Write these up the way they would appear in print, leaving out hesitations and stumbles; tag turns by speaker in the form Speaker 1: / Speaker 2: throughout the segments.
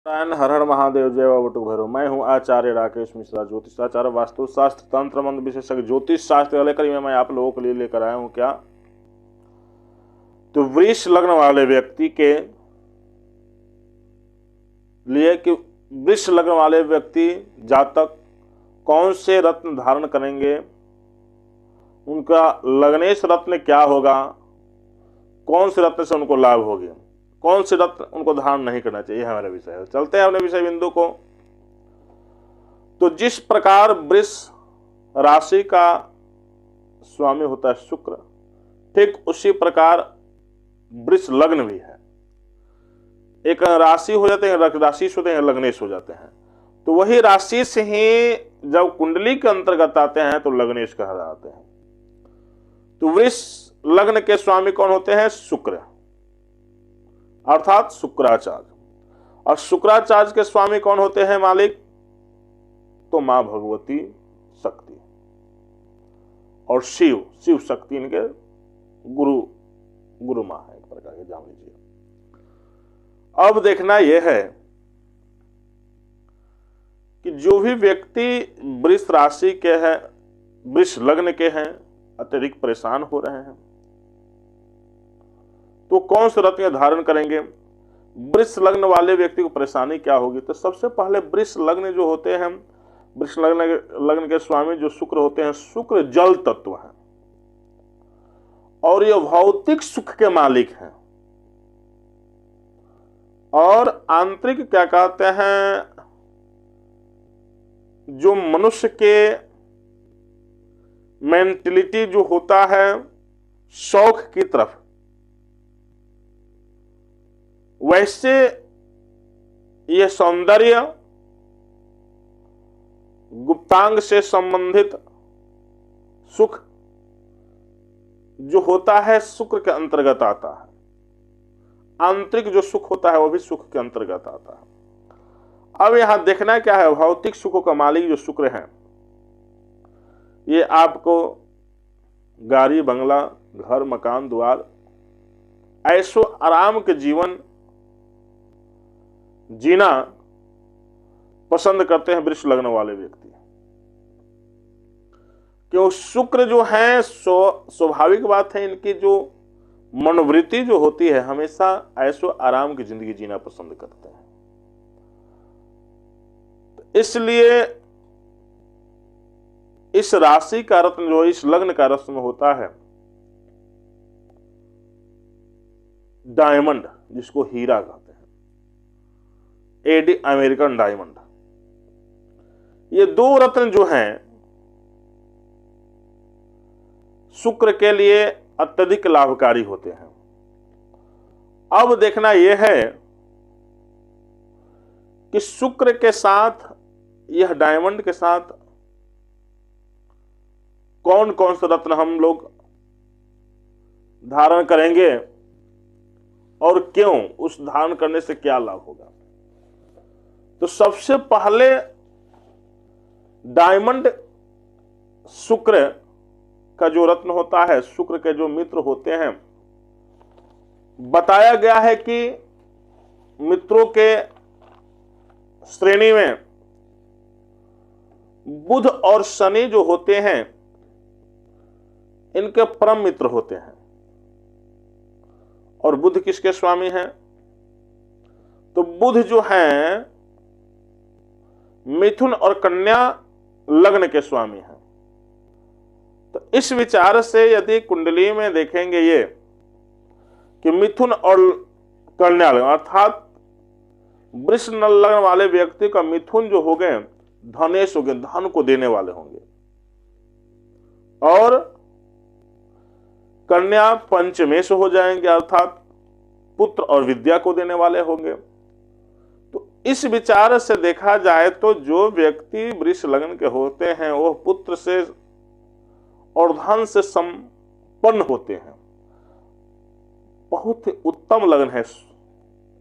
Speaker 1: नारायण, हर हर महादेव, जय बाबा बटुक भैरव। मैं हूं आचार्य राकेश मिश्रा, ज्योतिषाचार्य, वास्तुशास्त्र, तंत्र मंत्र विशेषज्ञ। ज्योतिष शास्त्र लेकर मैं आप लोगों के लिए लेकर आया हूं क्या, तो वृष लग्न वाले व्यक्ति के लिए कि वृष लग्न वाले व्यक्ति जातक कौन से रत्न धारण करेंगे, उनका लग्नेश रत्न क्या होगा, कौन से रत्न से उनको लाभ होगी, कौन से रत्न उनको धारण नहीं करना चाहिए, यह हमारा विषय है। चलते हैं अपने विषय बिंदु को। तो जिस प्रकार वृष राशि का स्वामी होता है शुक्र, ठीक उसी प्रकार वृष लग्न भी है। एक राशि हो जाते हैं, राशि होते हैं, लग्नेश हो जाते हैं। तो वही राशि से ही जब कुंडली के अंतर्गत आते हैं तो लग्नेश कहलाते हैं। तो वृष लग्न के स्वामी कौन होते हैं? शुक्र, अर्थात शुक्राचार्य। और शुक्राचार्य के स्वामी कौन होते हैं मालिक? तो मां भगवती शक्ति और शिव शक्ति इनके गुरु मां है, एक प्रकार के, जान लीजिए। अब देखना यह है कि जो भी व्यक्ति वृष राशि के हैं, वृष लग्न के हैं, अत्यधिक परेशान हो रहे हैं, तो कौन से रत्न धारण करेंगे? वृष लग्न वाले व्यक्ति को परेशानी क्या होगी? तो सबसे पहले वृष लग्न जो होते हैं, वृष लग्न के स्वामी जो शुक्र होते हैं, शुक्र जल तत्व है और ये भौतिक सुख के मालिक हैं। और आंतरिक क्या कहते हैं, जो मनुष्य के मेंटलिटी जो होता है शौक की तरफ, वैसे यह सौंदर्य, गुप्तांग से संबंधित सुख जो होता है शुक्र के अंतर्गत आता है। आंतरिक जो सुख होता है वो भी सुख के अंतर्गत आता है। अब यहां देखना क्या है, भौतिक सुखों का मालिक जो शुक्र है, ये आपको गाड़ी बंगला, घर मकान द्वार, ऐशो आराम के जीवन जीना पसंद करते हैं वृष लग्न वाले व्यक्ति। क्यों? शुक्र जो है स्वाभाविक बात है, इनकी जो मनोवृत्ति जो होती है हमेशा ऐशो आराम की जिंदगी जीना पसंद करते हैं। इसलिए इस राशि का रत्न जो इस लग्न का रत्न होता है डायमंड, जिसको हीरा कहते हैं, एडी अमेरिकन डायमंड। ये दो रत्न जो हैं शुक्र के लिए अत्यधिक लाभकारी होते हैं। अब देखना यह है कि शुक्र के साथ, यह डायमंड के साथ कौन कौन से रत्न हम लोग धारण करेंगे और क्यों, उस धारण करने से क्या लाभ होगा। तो सबसे पहले डायमंड शुक्र का जो रत्न होता है, शुक्र के जो मित्र होते हैं, बताया गया है कि मित्रों के श्रेणी में बुध और शनि जो होते हैं इनके परम मित्र होते हैं। और बुध किसके स्वामी हैं? तो बुध जो हैं मिथुन और कन्या लग्न के स्वामी हैं। तो इस विचार से यदि कुंडली में देखेंगे ये कि मिथुन और कन्या लग्न, अर्थात वृष लग्न वाले व्यक्ति का मिथुन जो हो गए धनेश हो गए, धन को देने वाले होंगे, और कन्या पंचमेश हो जाएंगे, अर्थात पुत्र और विद्या को देने वाले होंगे। तो इस विचार से देखा जाए तो जो व्यक्ति वृष लग्न के होते हैं वो पुत्र से और धन से संपन्न होते हैं। बहुत ही उत्तम लग्न है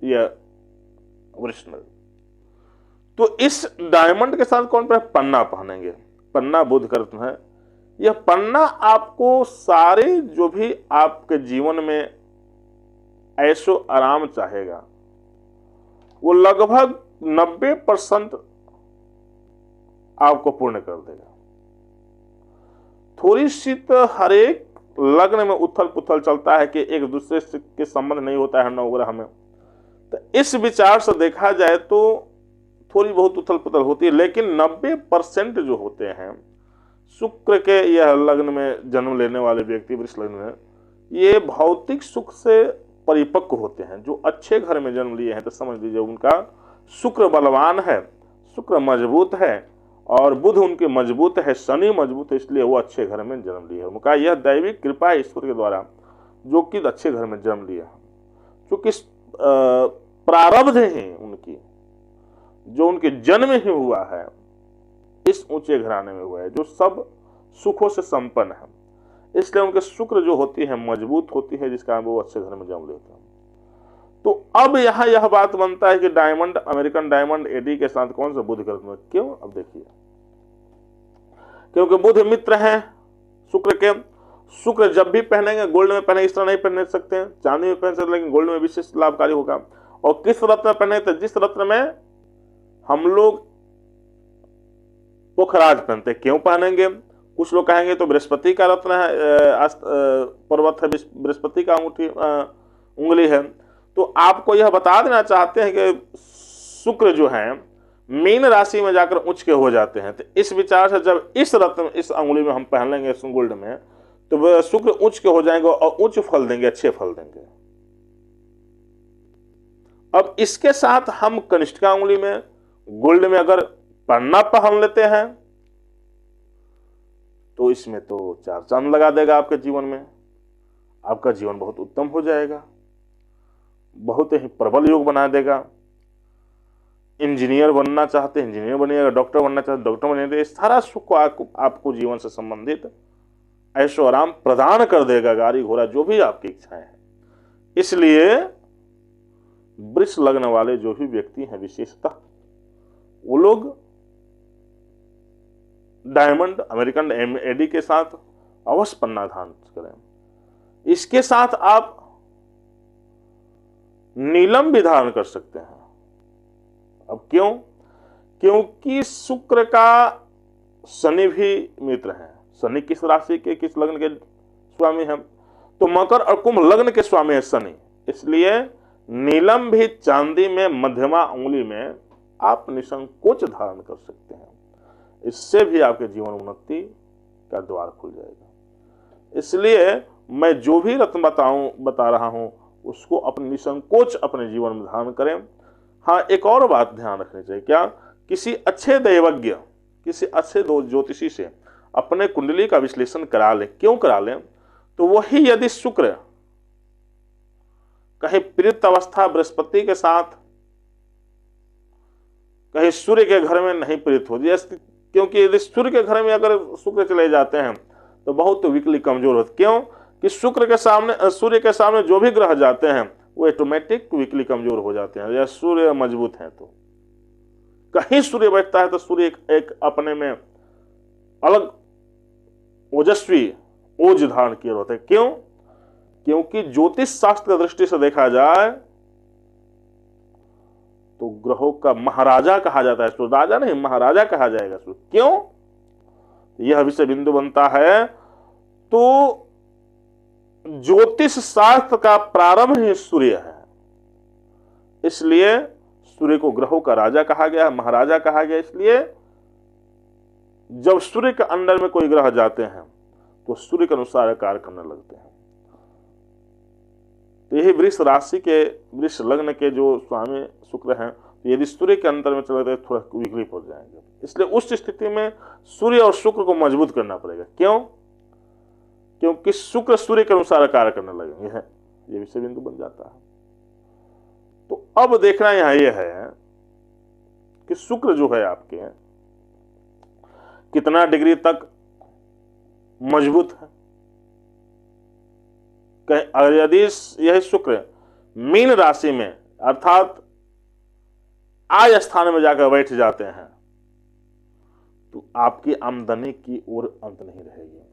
Speaker 1: यह वृष लग्न। तो इस डायमंड के साथ कौन पन्ना पहनेंगे? पन्ना बुध का रत्न है। यह पन्ना आपको सारे जो भी आपके जीवन में ऐशो आराम चाहेगा वो लगभग 90% आपको पूर्ण कर देगा। थोड़ी सी तो हर एक लग्न में उथल पुथल चलता है कि एक दूसरे से के संबंध नहीं होता है नवग्रह में, तो इस विचार से देखा जाए तो थोड़ी बहुत उथल पुथल होती है, लेकिन 90% जो होते हैं शुक्र के यह लग्न में जन्म लेने वाले व्यक्ति, वृष लग्न में, ये भौतिक सुख से परिपक्व होते हैं। जो अच्छे घर में जन्म लिए हैं तो समझ लीजिए उनका शुक्र बलवान है, शुक्र मजबूत है और बुध उनके मजबूत है, शनि मजबूत है, इसलिए वो अच्छे घर में जन्म लिए हैं। उनका यह दैविक कृपा है ईश्वर के द्वारा जो कि अच्छे घर में जन्म लिया है, क्योंकि प्रारब्ध है उनकी, जो उनके जन्म ही हुआ है इस ऊंचे घराने में हुआ है जो सब सुखों से संपन्न है, इसलिए उनके शुक्र जो होती है मजबूत होती है, जिस कारण वो अच्छे घर में जन्म लेते हैं। तो अब यहाँ यह बात बनता है कि डायमंड, अमेरिकन डायमंड एडी के साथ कौन सा बुध ग्रह में, क्यों? अब देखिए, क्योंकि बुध मित्र हैं शुक्र के। शुक्र जब भी पहनेंगे गोल्ड में पहने, इस तरह नहीं पहन सकते हैं, चांदी में पहन सकते, लेकिन गोल्ड में विशेष लाभकारी होगा। और किस रत्न में पहने? तो जिस रत्न में हम लोग पुखराज पहनते, क्यों पहनेंगे? कुछ लोग कहेंगे तो बृहस्पति का रत्न है, पर्वत है, बृहस्पति का अंगूठी उंगली है। तो आपको यह बता देना चाहते हैं कि शुक्र जो है मीन राशि में जाकर उच्च के हो जाते हैं। तो इस विचार से जब इस रत्न, इस अंगुली में हम पहन लेंगे गोल्ड में, तो वह शुक्र उच्च के हो जाएंगे और उच्च फल देंगे, अच्छे फल देंगे। अब इसके साथ हम कनिष्ठिका अंगुली में गोल्ड में अगर पन्ना पहन लेते हैं तो इसमें तो 4 चांद लगा देगा आपके जीवन में। आपका जीवन बहुत उत्तम हो जाएगा, बहुत ही प्रबल योग बना देगा। इंजीनियर बनना चाहते हैं इंजीनियर बनिएगा, डॉक्टर बनना चाहते डॉक्टर बनिएगा। सारा सुख आपको जीवन से संबंधित ऐशो आराम प्रदान कर देगा, गाड़ी घोड़ा जो भी आपकी इच्छाएं हैं। इसलिए वृष लग्न वाले जो भी व्यक्ति हैं विशेषतः वो लोग डायमंड, अमेरिकन एडी के साथ अवश्य पन्ना धारण करें। इसके साथ आप नीलम भी धारण कर सकते हैं। अब क्यों? क्योंकि शुक्र का शनि भी मित्र है। शनि किस राशि के, किस लग्न के स्वामी हैं? तो मकर और कुंभ लग्न के स्वामी है शनि। इसलिए नीलम भी चांदी में मध्यमा उंगली में आप निसंकोच धारण कर सकते हैं। इससे भी आपके जीवन उन्नति का द्वार खुल जाएगा। इसलिए मैं जो भी रत्न बता रहा हूं उसको अपने निसंकोच अपने जीवन में धारण करें। हाँ, एक और बात ध्यान रखनी चाहिए, क्या? किसी अच्छे दैवज्ञ, किसी अच्छे ज्योतिषी से अपने कुंडली का विश्लेषण करा लें। क्यों करा लें? तो वही यदि शुक्र कहीं प्रीत अवस्था बृहस्पति के साथ, कहीं सूर्य के घर में नहीं प्रीत हो, क्योंकि यदि सूर्य के घर में अगर शुक्र चले जाते हैं तो बहुत विकली कमजोर होते। क्यों? कि शुक्र के सामने, सूर्य के सामने जो भी ग्रह जाते हैं वो ऑटोमेटिक वीकली कमजोर हो जाते हैं। या सूर्य मजबूत है तो कहीं सूर्य बैठता है तो सूर्य एक अपने में अलग ओजस्वी ओज धारण किए होते हैं। क्यों? क्योंकि ज्योतिष शास्त्र की दृष्टि से देखा जाए तो ग्रहों का महाराजा कहा जाता है, सूर्य राजा नहीं महाराजा कहा जाएगा सूर्य। क्यों? यह विषय बिंदु बनता है। तो ज्योतिष शास्त्र का प्रारंभ ही सूर्य है, इसलिए सूर्य को ग्रहों का राजा कहा गया, महाराजा कहा गया। इसलिए जब सूर्य के अंडर में कोई ग्रह जाते हैं तो सूर्य के अनुसार कार्य करने लगते हैं। तो यही वृष राशि के, वृष लग्न के जो स्वामी शुक्र हैं, यदि सूर्य के अंतर में चले गए थोड़ा विकलित हो जाएंगे। इसलिए उस स्थिति में सूर्य और शुक्र को मजबूत करना पड़ेगा। क्यों? क्योंकि शुक्र सूर्य के अनुसार कार्य करने लगेंगे, ये विषय बिंदु बन जाता है। तो अब देखना यहां यह है कि शुक्र जो है आपके कितना डिग्री तक मजबूत है। अगर यदि यह शुक्र मीन राशि में अर्थात आय स्थान में जाकर बैठ जाते हैं तो आपकी आमदनी की ओर अंत नहीं रहेगी।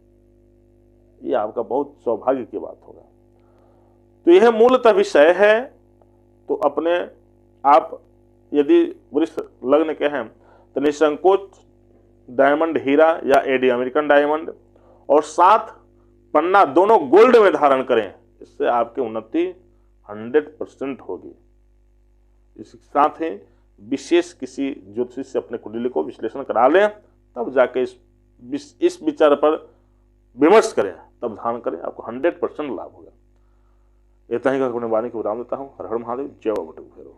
Speaker 1: ये आपका बहुत सौभाग्य की बात होगा। तो यह मूलतः विषय है। तो अपने आप यदि वृष लग्न के हैं तो निसंकोच डायमंड हीरा या एडी अमेरिकन डायमंड और 7 पन्ना दोनों गोल्ड में धारण करें। इससे आपकी उन्नति 100% होगी। इसके साथ ही विशेष किसी ज्योतिषी से अपने कुंडली को विश्लेषण करा लें, तब जाके इस विचार पर विमर्श करें, तब धारण करें, आपको 100% लाभ होगा। इतना ही अपने वाणी को विराम देता हूँ। हर हर महादेव, जय बाबा भैरव।